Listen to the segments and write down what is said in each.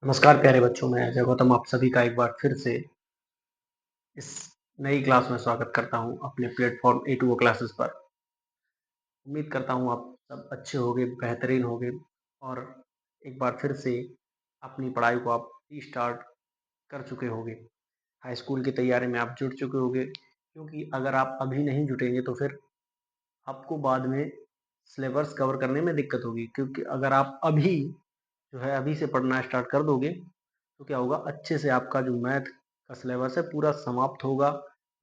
नमस्कार प्यारे बच्चों, मैं अजय गौतम आप सभी का एक बार फिर से इस नई क्लास में स्वागत करता हूं अपने प्लेटफॉर्म A2O क्लासेस पर। उम्मीद करता हूं आप सब अच्छे होंगे, बेहतरीन होंगे और एक बार फिर से अपनी पढ़ाई को आप स्टार्ट कर चुके होंगे। हाई स्कूल की तैयारी में आप जुट चुके होंगे, क्योंकि अगर आप अभी नहीं जुटेंगे तो फिर आपको बाद में सिलेबस कवर करने में दिक्कत होगी। क्योंकि अगर आप अभी से पढ़ना स्टार्ट कर दोगे तो क्या होगा, अच्छे से आपका जो मैथ का सिलेबस है पूरा समाप्त होगा,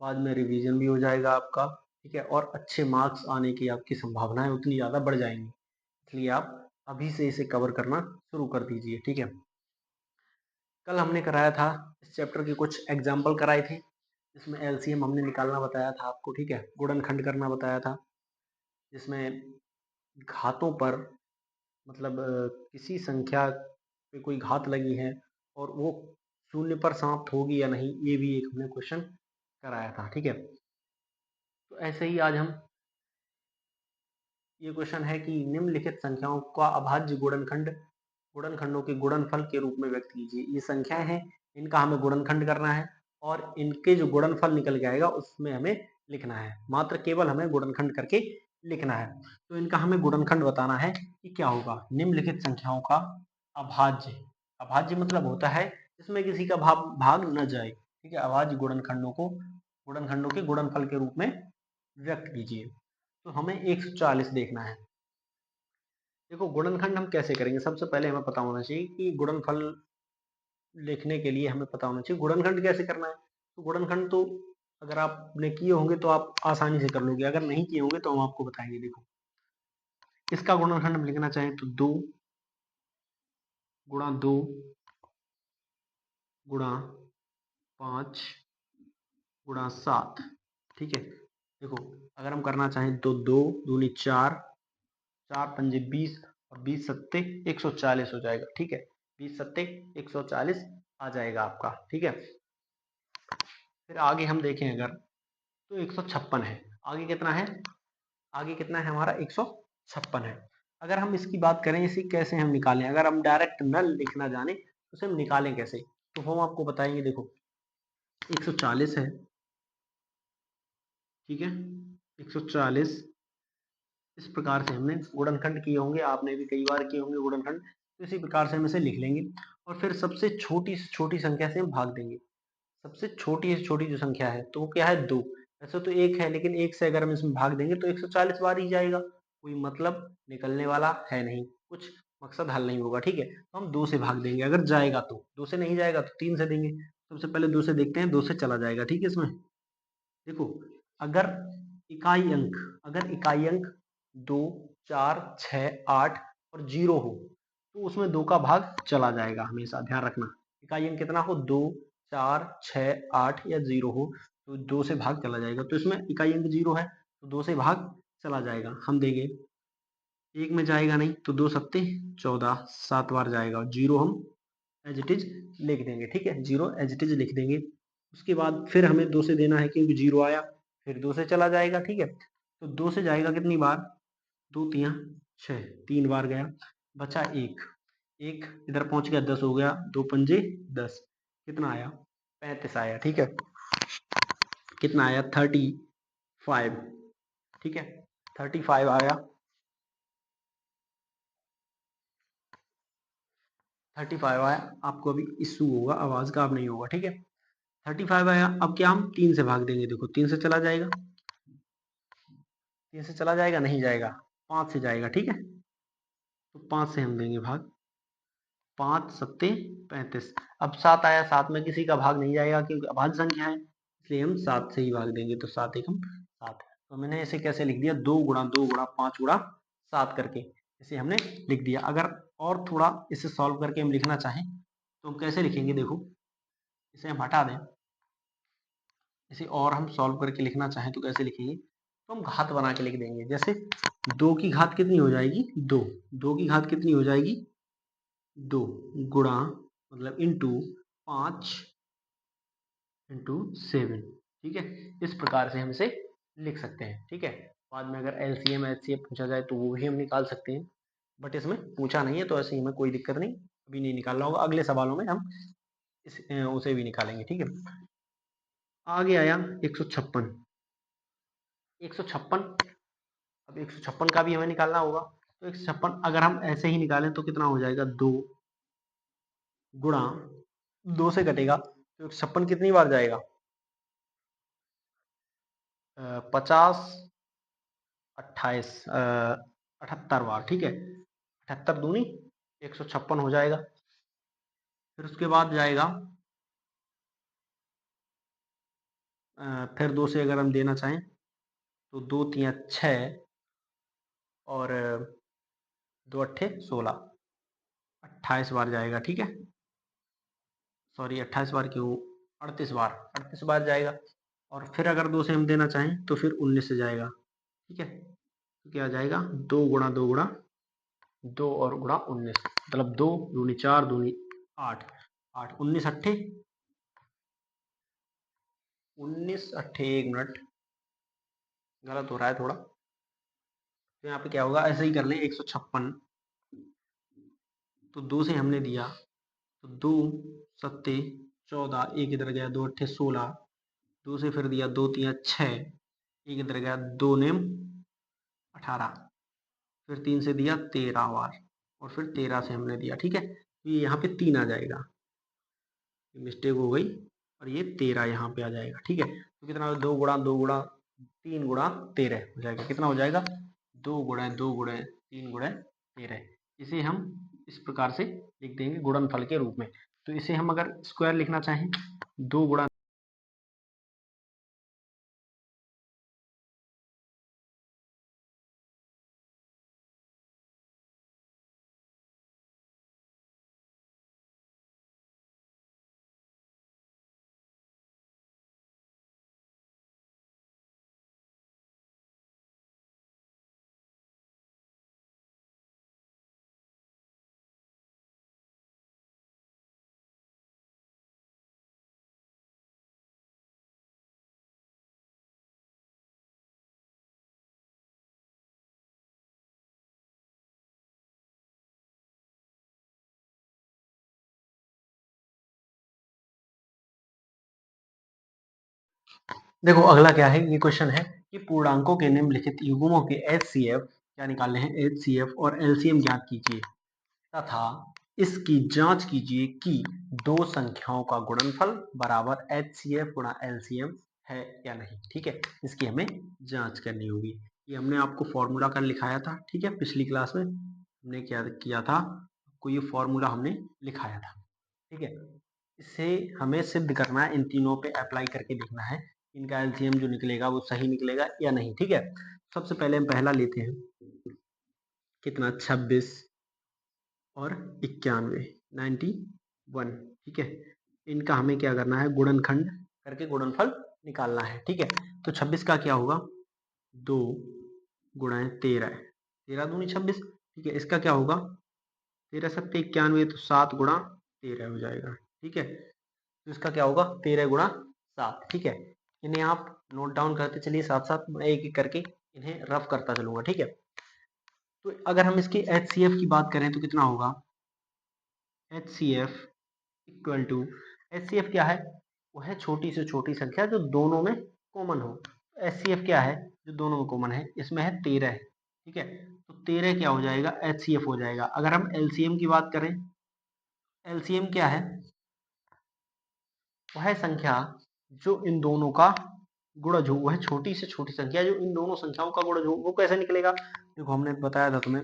बाद में रिवीजन भी हो जाएगा आपका। ठीक है, और अच्छे मार्क्स आने की आपकी संभावनाएं उतनी ज़्यादा बढ़ जाएंगी। इसलिए आप अभी से इसे कवर करना शुरू कर दीजिए। ठीक है, कल हमने कराया था इस चैप्टर के कुछ एग्जाम्पल कराए थे, जिसमें एलसीएम हमने निकालना बताया था आपको। ठीक है, गुणनखंड करना बताया था, जिसमें घातों पर मतलब किसी संख्या पे कोई घात लगी है और वो शून्य पर समाप्त होगी या नहीं, ये भी एक हमने क्वेश्चन कराया था। ठीक है, तो ऐसे ही आज हम ये क्वेश्चन है कि निम्नलिखित संख्याओं का अभाज्य गुणनखंड गुणनखंडों के गुणनफल के रूप में व्यक्त कीजिए। ये संख्याएं हैं, इनका हमें गुणनखंड करना है और इनके जो गुणनफल निकल के आएगा उसमें हमें लिखना है। मात्र केवल हमें गुणनखंड करके लिखना है। तो इनका हमें गुणनखंड बताना है कि क्या होगा। निम्नलिखित संख्याओं का अभाज्य, अभाज्य मतलब होता है जिसमें किसी का भाग न जाए। ठीक है, अभाज्य गुणनखंडों के गुणनफल के रूप में व्यक्त कीजिए। तो हमें 140 देखना है। देखो, गुणनखंड हम कैसे करेंगे, सबसे पहले हमें पता होना चाहिए कि गुणनफल लिखने के लिए हमें पता होना चाहिए गुणनखंड कैसे करना है। तो गुणनखंड तो अगर आपने किए होंगे तो आप आसानी से कर लोगे, अगर नहीं किए होंगे तो हम आपको बताएंगे। देखो, इसका गुणनखंड हम लिखना चाहें तो 2 गुणा 2 गुणा 5 गुणा 7। ठीक है, देखो अगर हम करना चाहें तो 2 दूनी 4, 4 पंजे 20 और 20 सत्ते 140 हो जाएगा। ठीक है, 20 सत्ते 140 आ जाएगा आपका। ठीक है, फिर आगे हम देखें अगर तो 156 है। आगे कितना है, आगे कितना है हमारा 156 है। अगर हम इसकी बात करें, इसे कैसे हम निकालें, अगर हम डायरेक्ट नल लिखना जाने तो उसे हम निकालें कैसे, तो हम आपको बताएंगे। देखो, 140 है। ठीक है, 140 इस प्रकार से हमने गुणनखंड किए होंगे, आपने भी कई बार किए होंगे गुणनखंड, तो इसी प्रकार से हम इसे लिख लेंगे और फिर सबसे छोटी से छोटी संख्या से हम भाग देंगे। सबसे छोटी से छोटी जो संख्या है तो वो क्या है, 2। वैसे तो 1 है, लेकिन 1 से अगर हम इसमें भाग देंगे तो 140 बार ही जाएगा, कोई मतलब निकलने वाला है नहीं, कुछ मकसद हल नहीं होगा। ठीक है, तो हम 2 से भाग देंगे अगर जाएगा तो, 2 से नहीं जाएगा तो 3 से देंगे। सबसे पहले 2 से देखते हैं, 2 से चला जाएगा। ठीक है, इसमें देखो, अगर इकाई अंक 2, 4, 6, 8 और 0 हो तो उसमें 2 का भाग चला जाएगा। हमेशा ध्यान रखना, इकाई अंक कितना हो, 2, 4, 6, 8 या 0 हो तो 2 से भाग चला जाएगा। तो इसमें इकाई अंक 0 है तो 2 से भाग चला जाएगा। हम देंगे 1 में जाएगा नहीं तो 2 सत्ते 14, 7 बार जाएगा और 0 हम एज इट इज लिख देंगे। ठीक है, 0 एज इट इज लिख देंगे। उसके बाद फिर हमें 2 से देना है, क्योंकि 0 आया, फिर 2 से चला जाएगा। ठीक है, तो 2 से जाएगा कितनी बार, 2 तियां 6, 3 बार गया, बचा 1, 1 इधर पहुंच गया, 10 हो गया, 2 पंजे 10, कितना आया, 35 आया। ठीक है, कितना आया, 35। ठीक है, 35 आया, 35 आया। आपको अभी इशू होगा आवाज का, अब नहीं होगा। ठीक है, 35 आया। अब क्या, हम 3 से भाग देंगे। देखो, 3 से चला जाएगा, 3 से चला जाएगा, नहीं जाएगा, 5 से जाएगा। ठीक है, तो 5 से हम देंगे भाग, 5 सत्ते 35। अब 7 आया, 7 में किसी का भाग नहीं जाएगा क्योंकि अभाज्य संख्या है, इसलिए हम 7 से ही भाग देंगे। तो 7 एकम 7। तो मैंने इसे कैसे लिख दिया, 2 गुणा 2 गुणा 5 गुणा 7 करके इसे हमने लिख दिया। अगर और थोड़ा इसे सॉल्व करके हम लिखना चाहें तो हम कैसे लिखेंगे। देखो, इसे हम हटा दें, इसे और हम सॉल्व करके लिखना चाहें तो कैसे लिखेंगे, तो हम घात बना के लिख देंगे। जैसे 2 की घात कितनी हो जाएगी, 2, 2 की घात कितनी हो जाएगी, 2 गुणा मतलब इंटू 5 इंटू 7। ठीक है, इस प्रकार से हम इसे लिख सकते हैं। ठीक है, बाद में अगर एलसीएम एचसीएफ पूछा जाए तो वो भी हम निकाल सकते हैं, बट इसमें पूछा नहीं है तो ऐसे ही हमें कोई दिक्कत नहीं अभी नहीं निकालना होगा, अगले सवालों में हम उसे भी निकालेंगे। ठीक है, आगे आया 156। 156, अब 156 का भी हमें निकालना होगा। तो 156 अगर हम ऐसे ही निकालें तो कितना हो जाएगा, 2 गुणा 2 से कटेगा तो 156 कितनी बार जाएगा, 50, 28, 78 बार। ठीक है, 78 दूनी 156 हो जाएगा। फिर उसके बाद जाएगा, फिर 2 से अगर हम देना चाहें तो 2 तिया 6 और 2 अट्ठे 16, 28 बार जाएगा। ठीक है, सॉरी 28 बार क्यों, 38 बार, 38 बार जाएगा। और फिर अगर 2 से हम देना चाहें तो फिर 19 से जाएगा। ठीक है, तो क्या आ जाएगा, 2 गुणा 2 गुणा 2 और गुणा 19, मतलब 2 दूनी 4 दूनी 8, 8 19 अट्ठे 19 अट्ठे, 1 मिनट गलत हो रहा है थोड़ा। तो यहाँ पे क्या होगा, ऐसे ही कर लें, 156 तो 2 से हमने दिया तो 2 सत्ते 14, एक इधर गया, 2 अट्ठे 16, 2 से फिर दिया 2 तिया 6, एक इधर गया, 2 नेम 18, फिर 3 से दिया 13 बार और फिर 13 से हमने दिया। ठीक है, तो ये यहाँ पे 3 आ जाएगा, मिस्टेक हो गई, और ये 13 यहाँ पे आ जाएगा। ठीक है, तो कितना, 2 गुणा 2 गुणा 3 गुणा 13 हो जाएगा। कितना हो जाएगा, 2 गुणा 2 गुणा 3 गुणा 13। इसे हम इस प्रकार से लिख देंगे गुणनफल के रूप में। तो इसे हम अगर स्क्वायर लिखना चाहें, 2 गुणा, देखो अगला क्या है, ये क्वेश्चन है कि पूर्णांकों के निम्नलिखित युग्मों के HCF क्या निकालने हैं, HCF और LCM ज्ञात कीजिए तथा इसकी जांच कीजिए कि दो संख्याओं का गुणनफल बराबर HCF गुणा LCM है या नहीं। ठीक है, इसकी हमें जांच करनी होगी। ये हमने आपको फॉर्मूला कर लिखाया था। ठीक है, पिछली क्लास में हमने क्या किया था, कोई ये फॉर्मूला हमने लिखाया था। ठीक है, इसे हमें सिद्ध करना है, इन तीनों पे अप्लाई करके देखना है इनका एलसीएम जो निकलेगा वो सही निकलेगा या नहीं। ठीक है, सबसे पहले हम पहला लेते हैं, कितना, 26 और 91, 91। ठीक है, इनका हमें क्या करना है, गुणनखंड करके गुणनफल निकालना है। ठीक है, तो 26 का क्या होगा, 2 गुणा 13, 13 दूनी 26। ठीक है, इसका क्या होगा, 13 सत्ते 91, तो 7 गुणा 13 हो जाएगा। ठीक है, तो इसका क्या होगा, 13 गुणा 7। ठीक है, इन्हें आप नोट डाउन करते चलिए साथ साथ, मैं एक एक करके इन्हें रफ करता चलूंगा। ठीक है, तो अगर हम इसकी HCF की बात करें तो कितना होगा, HCF इक्वल टू, HCF क्या है, वो है छोटी से छोटी संख्या जो दोनों में कॉमन हो। HCF क्या है, जो दोनों में कॉमन है, इसमें है 13। ठीक है, तो 13 क्या हो जाएगा, HCF हो जाएगा। अगर हम LCM की बात करें, LCM क्या है, वह संख्या जो इन दोनों का गुणज हो, वह छोटी से छोटी संख्या जो इन दोनों संख्याओं का गुणज हो। वो कैसे निकलेगा, देखो हमने बताया था तुम्हें,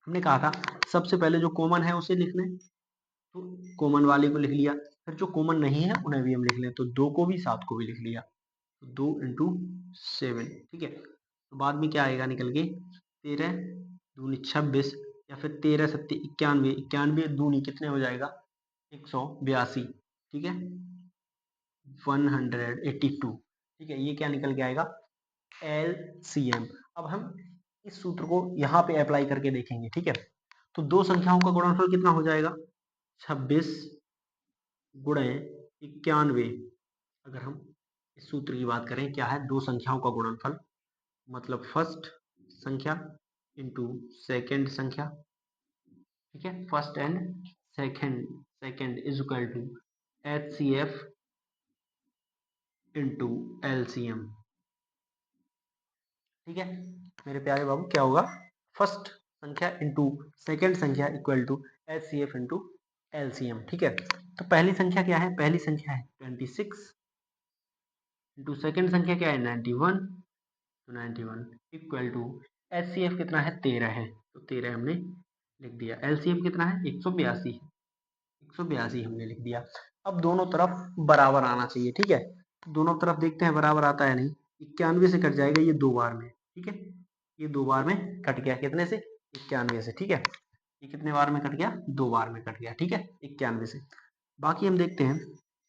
हमने कहा था सबसे पहले जो कॉमन है उसे लिख लें, तो कॉमन वाले को लिख लिया, फिर जो कॉमन नहीं है उन्हें भी हम लिख लें, तो 2 को भी 7 को भी लिख लिया, तो 2 इंटू 7। ठीक है, तो बाद में क्या आएगा निकल के, 13 दूनी 26, या फिर 13 सत्ते 91, 91 दूनी कितने हो जाएगा, 182। ठीक है, 182। ठीक है, ये क्या निकल के आएगा, LCM। अब हम इस सूत्र को यहाँ पे अप्लाई करके देखेंगे। ठीक है, तो दो संख्याओं का गुणनफल कितना हो जाएगा, 26 गुणे 91। अगर हम इस सूत्र की बात करें, क्या है, दो संख्याओं का गुणनफल, मतलब फर्स्ट संख्या इंटू सेकेंड संख्या। ठीक है, first and second is equal to HCF into LCM। ठीक है मेरे प्यारे बाबू, क्या होगा, फर्स्ट संख्या इंटू सेकेंड संख्या equal to HCF into LCM। ठीक है, तो पहली संख्या क्या है, पहली संख्या है 26 इंटू सेकेंड संख्या क्या है 91, तो 91 इक्वल टू HCF कितना है 13 है, तो 13 हमने लिख दिया। LCM कितना है 182, 182 हमने लिख दिया। अब दोनों तरफ बराबर आना चाहिए। ठीक है, दोनों तरफ देखते हैं बराबर आता है नहीं। 91 से कट जाएगा ये दो बार में। ठीक है, ये दो बार में कट गया, कितने से 91 से। ठीक है, ये कितने बार में कट गया, दो बार में कट गया। ठीक है, 91 से। बाकी हम देखते हैं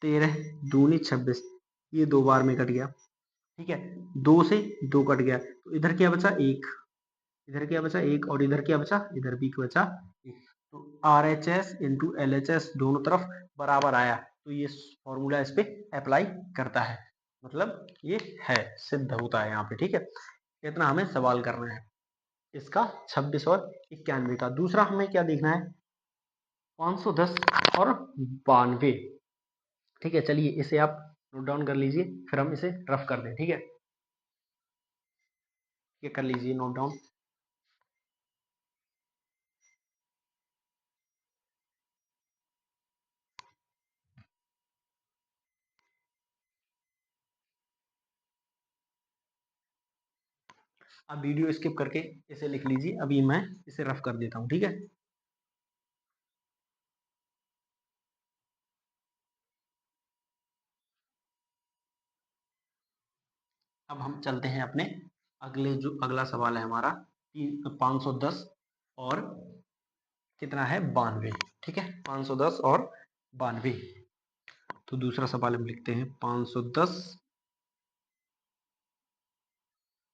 13 दूनी 26, ये दो बार में कट गया। ठीक है, दो से दो कट गया, तो इधर क्या बचा एक, इधर क्या बचा एक, और इधर क्या बचा, इधर भी बचा एक। तो RHS इंटू LHS दोनों तरफ बराबर आया, तो ये फॉर्मूला इस पे अप्लाई करता है, मतलब ये है, सिद्ध होता है यहाँ पे। ठीक है, इतना हमें सवाल करना है इसका 26 और 91 का। दूसरा हमें क्या देखना है, 510 और 92। ठीक है, चलिए इसे आप नोट डाउन कर लीजिए, फिर हम इसे रफ कर दें। ठीक है, ये कर लीजिए नोट डाउन। आप वीडियो स्किप करके इसे लिख लीजिए, अभी मैं इसे रफ कर देता हूँ। ठीक है, अब हम चलते हैं अपने अगले, जो अगला सवाल है हमारा 510 और कितना है 92। ठीक है, 510 और 92। तो दूसरा सवाल हम लिखते हैं 510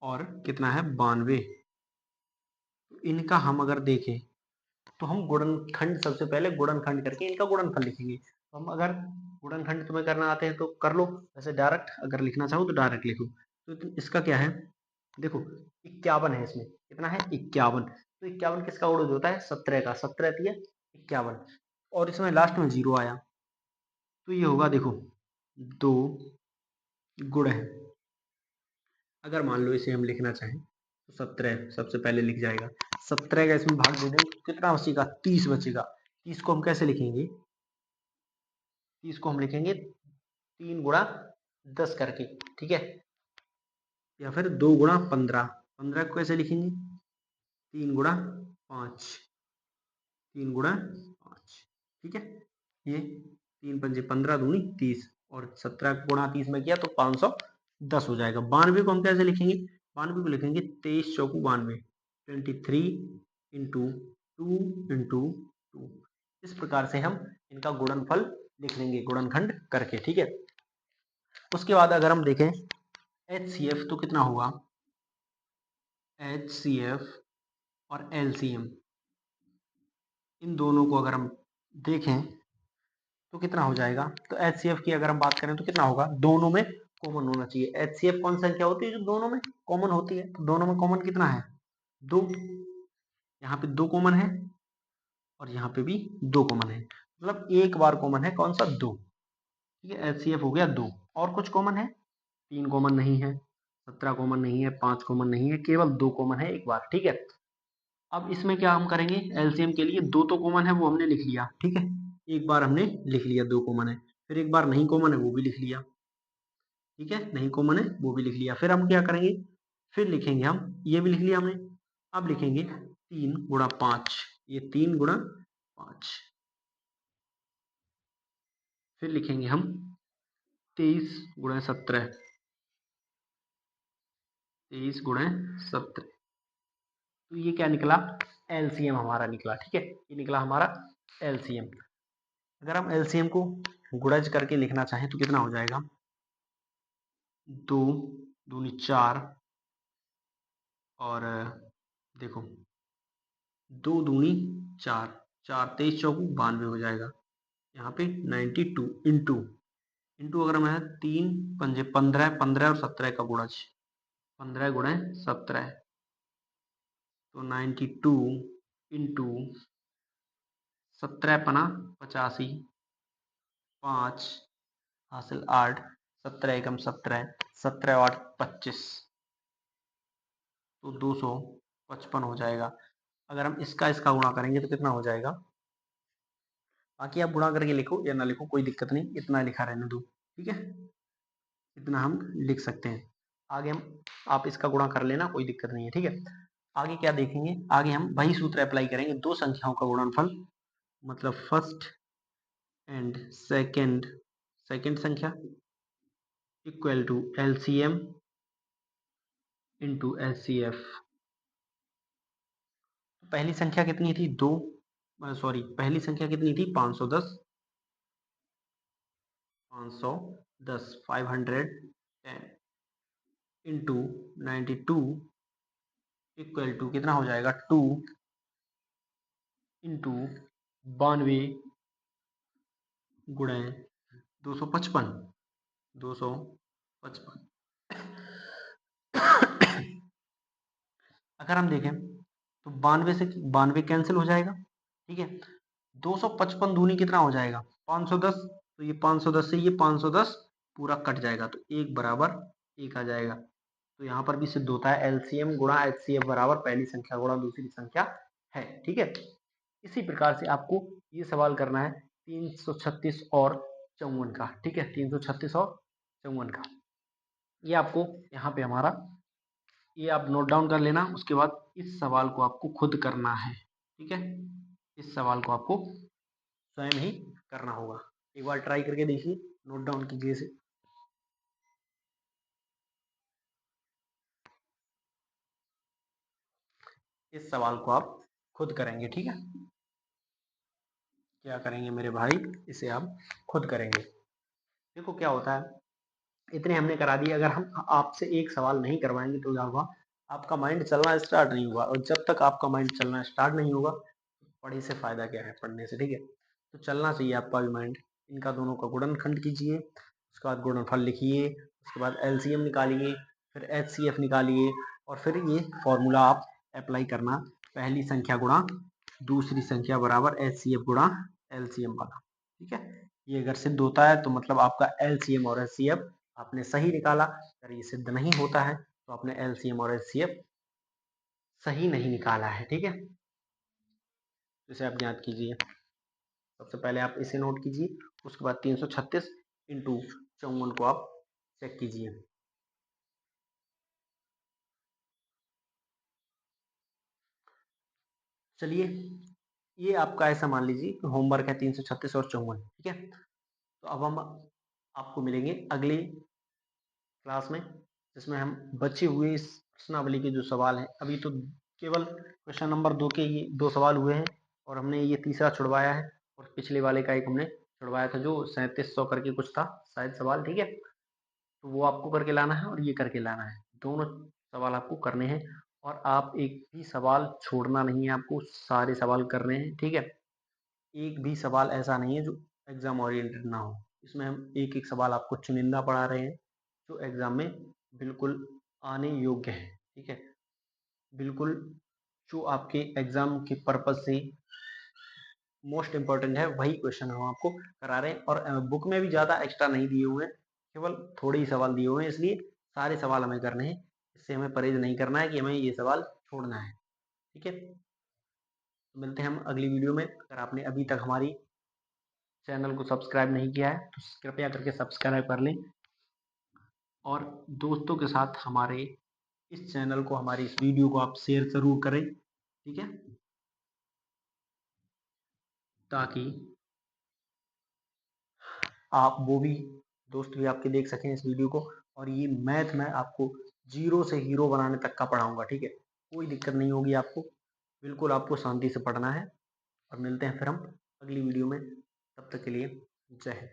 और कितना है 92। तो इनका हम अगर देखें तो हम गुणनखंड, सबसे पहले गुणनखंड करके इनका गुणनफल लिखेंगे। तो हम अगर गुणनखंड तुम्हें करना आते हैं तो कर लो, वैसे डायरेक्ट अगर लिखना चाहो तो डायरेक्ट लिखो। तो इसका क्या है, देखो 51 है, इसमें कितना है 51, तो 51 किसका गुणज होता है 17 का, 17 तिया 51, और इसमें लास्ट में जीरो आया, तो ये होगा देखो दो गुण है। अगर मान लो इसे हम लिखना चाहें तो 17 सबसे पहले लिख जाएगा, 17 का इसमें भाग दे दें तो कितना बचेगा 30 बचेगा। 30 को हम कैसे लिखेंगे, 30 को हम लिखेंगे 3 गुणा 10 करके। ठीक है, या फिर 2 गुणा 15, 15 को कैसे लिखेंगे 3 गुणा 5, 3 गुणा 5। ठीक है, ये 3 पंजे 15 दूनी 30, और 17 गुणा 30 में किया तो 510 हो जाएगा। 92 को हम कैसे लिखेंगे, 92 को लिखेंगे 23 चौकू 92, 23 इंटू 2 इंटू 2। इस प्रकार से हम इनका गुणनफल लिख लेंगे गुणनखंड करके। ठीक है, उसके बाद अगर हम देखें HCF तो कितना होगा, HCF और LCM इन दोनों को अगर हम देखें तो कितना हो जाएगा। तो HCF की अगर हम बात करें तो कितना होगा, दोनों में कॉमन होना चाहिए। HCF कौन संख्या होती है जो दोनों में कॉमन होती है, तो दोनों में कॉमन कितना है दो, यहाँ पे दो कॉमन है और यहाँ पे भी दो कॉमन है, मतलब एक बार कॉमन है कौन सा, दो। ठीक है, HCF हो गया दो, और कुछ कॉमन है, तीन कॉमन नहीं है, 17 कॉमन नहीं है, 5 कॉमन नहीं है, केवल दो कॉमन है एक बार। ठीक है, अब इसमें क्या हम करेंगे, एलसीएम के लिए दो तो कॉमन है वो हमने लिख लिया। ठीक है, एक बार हमने लिख लिया दो कॉमन है, फिर एक बार नहीं कॉमन है वो भी लिख लिया। ठीक है, नहीं कॉमन है वो भी लिख लिया, फिर हम क्या करेंगे, फिर लिखेंगे हम, ये भी लिख लिया हमने। अब लिखेंगे 3 गुणा 5, ये 3 गुणा 5, फिर लिखेंगे हम 23 गुणा 17, 23 गुणा 17। तो ये क्या निकला, एलसीएम हमारा निकला। ठीक है, ये निकला हमारा एलसीएम। अगर हम एलसीएम को गुणज करके लिखना चाहें तो कितना हो जाएगा, दो दूनी 4, और देखो दो दूनी 4, 4 23 चौकू 92 हो जाएगा। यहाँ पे 92 इंटू, इंटू अगर मैं 3 पंजे 15, 15 और 17 का गुणज, 15 गुणे 17, तो 92 इंटू 17 पना 85, 5 हासिल 8, 17 एकम 17, 17 8 25, तो 255 हो जाएगा। अगर हम इसका गुणा करेंगे तो कितना हो जाएगा? बाकी आप गुणा करके लिखो या ना लिखो, कोई दिक्कत नहीं, इतना लिखा रहने दो, ठीक है, इतना हम लिख सकते हैं। आगे हम आप इसका गुणा कर लेना, कोई दिक्कत नहीं है, ठीक है। आगे क्या देखेंगे? आगे हम वही सूत्र अप्लाई करेंगे, दो संख्याओं का गुणनफल, मतलब फर्स्ट एंड सेकंड संख्या equal to LCM into HCF. पहली संख्या कितनी थी? पहली संख्या कितनी थी? 510, 510 इंटू 92 इक्वल टू कितना हो जाएगा? 2 इंटू 92 गुणे 255, 255। अगर हम देखें तो 92 से 92 कैंसिल हो जाएगा, ठीक है। 255 दूनी कितना हो जाएगा? 510, तो ये 510 से ये 510 पूरा कट जाएगा, तो एक बराबर एक आ जाएगा। तो यहाँ पर भी सिद्ध होता है एलसीएम गुणा एचसीएफ बराबर पहली संख्या गुणा दूसरी संख्या है, ठीक है। इसी प्रकार से आपको ये सवाल करना है 336 और 54 का, ठीक है, 336 और 54 का। ये आपको यहाँ पे हमारा, ये आप नोट डाउन कर लेना। उसके बाद इस सवाल को आपको खुद करना है, ठीक है, इस सवाल को आपको स्वयं ही करना होगा। एक बार ट्राई करके देखिए, नोट डाउन कीजिए इसे। इस सवाल को आप खुद करेंगे, ठीक है। क्या करेंगे मेरे भाई? इसे आप खुद करेंगे। देखो क्या होता है, इतने हमने करा दिए। अगर हम आपसे एक सवाल नहीं करवाएंगे तो क्या होगा? आपका माइंड चलना स्टार्ट नहीं हुआ, और जब तक आपका माइंड चलना स्टार्ट नहीं होगा, पढ़ने से फायदा क्या है? पढ़ने से, ठीक है, तो चलना चाहिए आपका भी माइंड। इनका दोनों का गुणनखंड कीजिए, उसके बाद गुणनफल लिखिए, उसके बाद एलसीएम निकालिए, फिर एचसीएफ निकालिए, और फिर ये फॉर्मूला आप अप्लाई करना, पहली संख्या गुणा दूसरी संख्या बराबर एचसीएफ गुणा एलसीएम वाला, ठीक है। ये अगर सिद्ध होता है तो मतलब आपका एलसीएम और एचसीएफ आपने सही निकाला। अगर ये सिद्ध नहीं होता है तो आपने एलसीएम और एचसीएफ सही नहीं निकाला है, ठीक है। इसे आप ज्ञात कीजिए। सबसे पहले आप इसे नोट कीजिए, उसके बाद 336 इंटू 54 को आप चेक कीजिए। चलिए, ये आपका ऐसा मान लीजिए कि होमवर्क है 336 और 54, ठीक है। तो अब हम आपको मिलेंगे अगले क्लास में, जिसमें हम बचे हुए इस प्रश्नावली के जो सवाल हैं, अभी तो केवल क्वेश्चन नंबर 2 के ये 2 सवाल हुए हैं, और हमने ये तीसरा छुड़वाया है, और पिछले वाले का एक हमने छुड़वाया था जो 3700 करके कुछ था शायद सवाल, ठीक है। तो वो आपको करके लाना है और ये करके लाना है, दोनों सवाल आपको करने हैं। और आप एक भी सवाल छोड़ना नहीं है, आपको सारे सवाल करने हैं, ठीक है। एक भी सवाल ऐसा नहीं है जो एग्जाम ओरिएंटेड ना हो। इसमें हम एक एक सवाल आपको चुनिंदा पढ़ा रहे हैं जो एग्जाम में बिल्कुल आने योग्य है, ठीक है, बिल्कुल जो आपके एग्जाम के पर्पज से मोस्ट इंपॉर्टेंट है वही क्वेश्चन हम आपको करा रहे हैं। और बुक में भी ज़्यादा एक्स्ट्रा नहीं दिए हुए हैं, केवल थोड़े ही सवाल दिए हुए हैं, इसलिए सारे सवाल हमें करने हैं। इससे हमें परहेज नहीं करना है कि हमें ये सवाल छोड़ना है, ठीक है। तो मिलते हैं हम अगली वीडियो में। अगर आपने अभी तक हमारी चैनल को सब्सक्राइब नहीं किया है तो कृपया करके सब्सक्राइब कर लें, और दोस्तों के साथ हमारे इस चैनल को, हमारी इस वीडियो को आप शेयर ज़रूर करें, ठीक है, ताकि आप वो भी दोस्त भी आपके देख सकें इस वीडियो को। और ये मैथ में आपको जीरो से हीरो बनाने तक का पढ़ाऊंगा, ठीक है, कोई दिक्कत नहीं होगी आपको, बिल्कुल आपको शांति से पढ़ना है। और मिलते हैं फिर हम अगली वीडियो में, तब तक के लिए जय हिंद।